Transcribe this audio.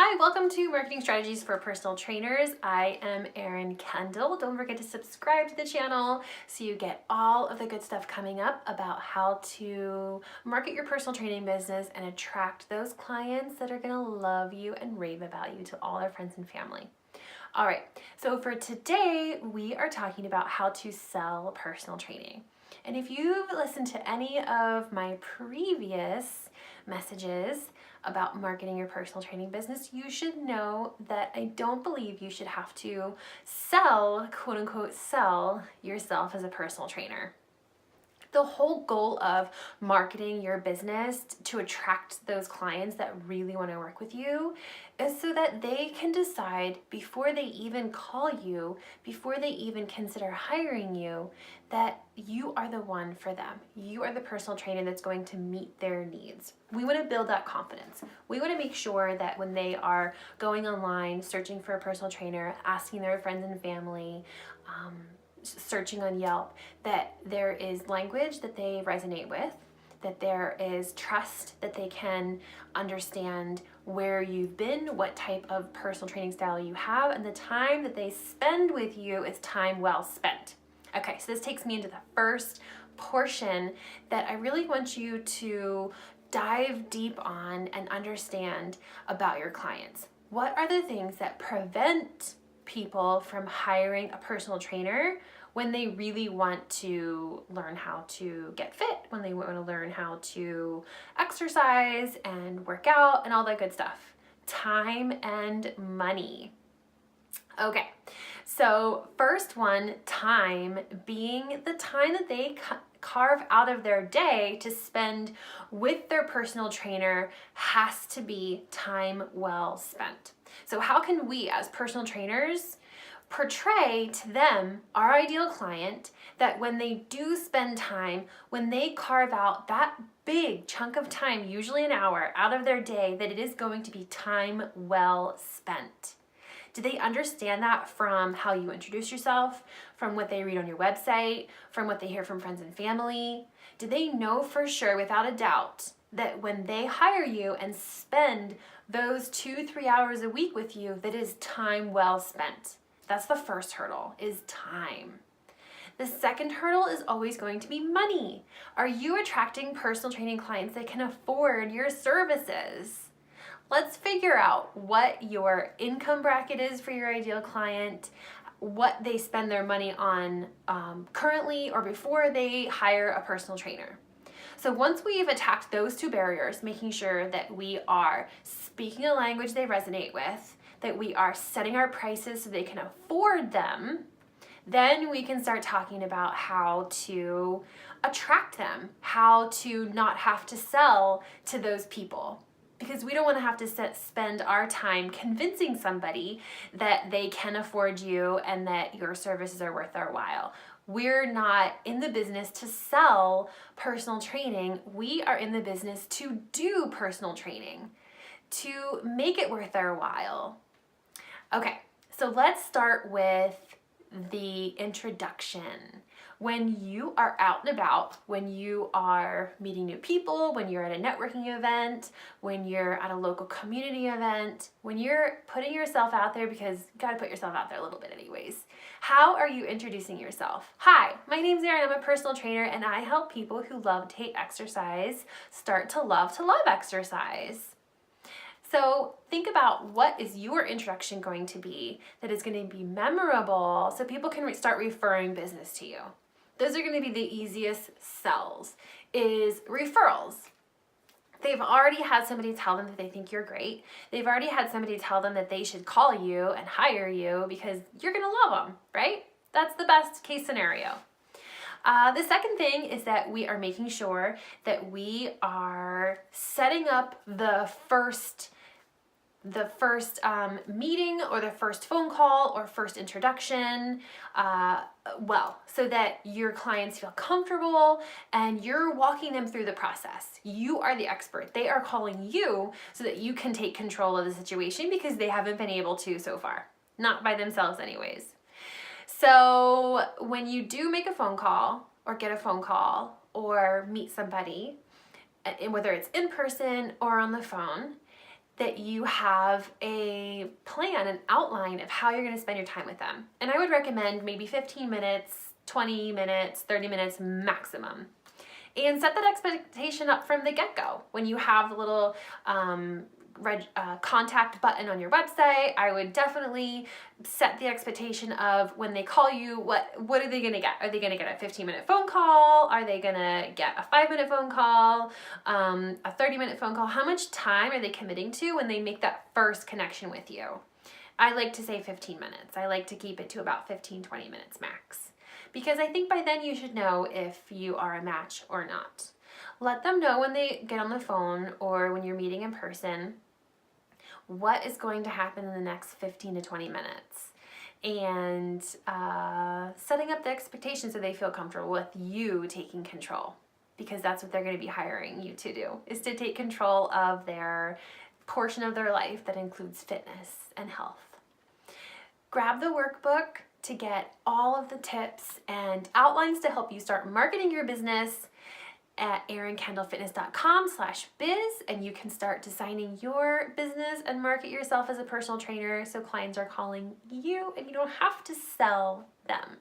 Hi, welcome to Marketing Strategies for Personal Trainers. I am Erin Kendall. Don't forget to subscribe to the channel so you get all of the good stuff coming up about how to market your personal training business and attract those clients that are gonna love you and rave about you to all their friends and family. All right, so for today, we are talking about how to sell personal training. And if you've listened to any of my previous messages about marketing your personal training business, you should know that I don't believe you should have to sell, quote unquote, sell yourself as a personal trainer. The whole goal of marketing your business to attract those clients that really want to work with you is so that they can decide before they even call you, before they even consider hiring you, that you are the one for them. You are the personal trainer that's going to meet their needs. We want to build that confidence. We want to make sure that when they are going online, searching for a personal trainer, asking their friends and family, searching on Yelp, that there is language that they resonate with, that there is trust, that they can understand where you've been, what type of personal training style you have, and the time that they spend with you is time well spent. Okay, so this takes me into the first portion that I really want you to dive deep on and understand about your clients. What are the things that prevent people from hiring a personal trainer when they really want to learn how to get fit, when they want to learn how to exercise and work out and all that good stuff? Time and money. Okay, so first one, time, being the time that they carve out of their day to spend with their personal trainer has to be time well spent. So how can we as personal trainers portray to them, our ideal client, that when they do spend time, when they carve out that big chunk of time, usually an hour, out of their day, that it is going to be time well spent? Do they understand that from how you introduce yourself, from what they read on your website, from what they hear from friends and family? Do they know for sure, without a doubt, that when they hire you and spend those 2-3 hours a week with you, that is time well spent? That's the first hurdle, is time. The second hurdle is always going to be money. Are you attracting personal training clients that can afford your services? Let's figure out what your income bracket is for your ideal client, what they spend their money on currently or before they hire a personal trainer. So once we've attacked those two barriers, making sure that we are speaking a language they resonate with, that we are setting our prices so they can afford them, then we can start talking about how to attract them, how to not have to sell to those people. Because we don't want to have to spend our time convincing somebody that they can afford you and that your services are worth their while. We're not in the business to sell personal training. We are in the business to do personal training, to make it worth their while. Okay, so let's start with the introduction. When you are out and about, when you are meeting new people, when you're at a networking event, when you're at a local community event, when you're putting yourself out there, because you gotta put yourself out there a little bit anyways, how are you introducing yourself? Hi, my name's Erin, I'm a personal trainer, and I help people who love to hate exercise start to love exercise. So think about, what is your introduction going to be that is going to be memorable so people can start referring business to you? Those are going to be the easiest sells, is referrals. They've already had somebody tell them that they think you're great. They've already had somebody tell them that they should call you and hire you because you're going to love them, right? That's the best case scenario. The second thing is that we are making sure that we are setting up the first meeting or the first phone call or first introduction so that your clients feel comfortable and you're walking them through the process. You are the expert. They are calling you so that you can take control of the situation because they haven't been able to so far. Not by themselves anyways. So when you do make a phone call or get a phone call or meet somebody, whether it's in person or on the phone, that you have a plan, an outline of how you're going to spend your time with them. And I would recommend maybe 15 minutes, 20 minutes, 30 minutes maximum. And set that expectation up from the get-go. When you have the little contact button on your website, I would definitely set the expectation of when they call you, what are they gonna get? Are they gonna get a 15-minute phone call? Are they gonna get a 5-minute phone call? A 30-minute phone call? How much time are they committing to when they make that first connection with you? I like to say 15 minutes. I like to keep it to about 15, 20 minutes max. Because I think by then you should know if you are a match or not. Let them know when they get on the phone or when you're meeting in person what is going to happen in the next 15 to 20 minutes. And setting up the expectations so they feel comfortable with you taking control. Because that's what they're going to be hiring you to do, is to take control of their portion of their life that includes fitness and health. Grab the workbook to get all of the tips and outlines to help you start marketing your business at erinkendallfitness.com/biz, and you can start designing your business and market yourself as a personal trainer so clients are calling you and you don't have to sell them.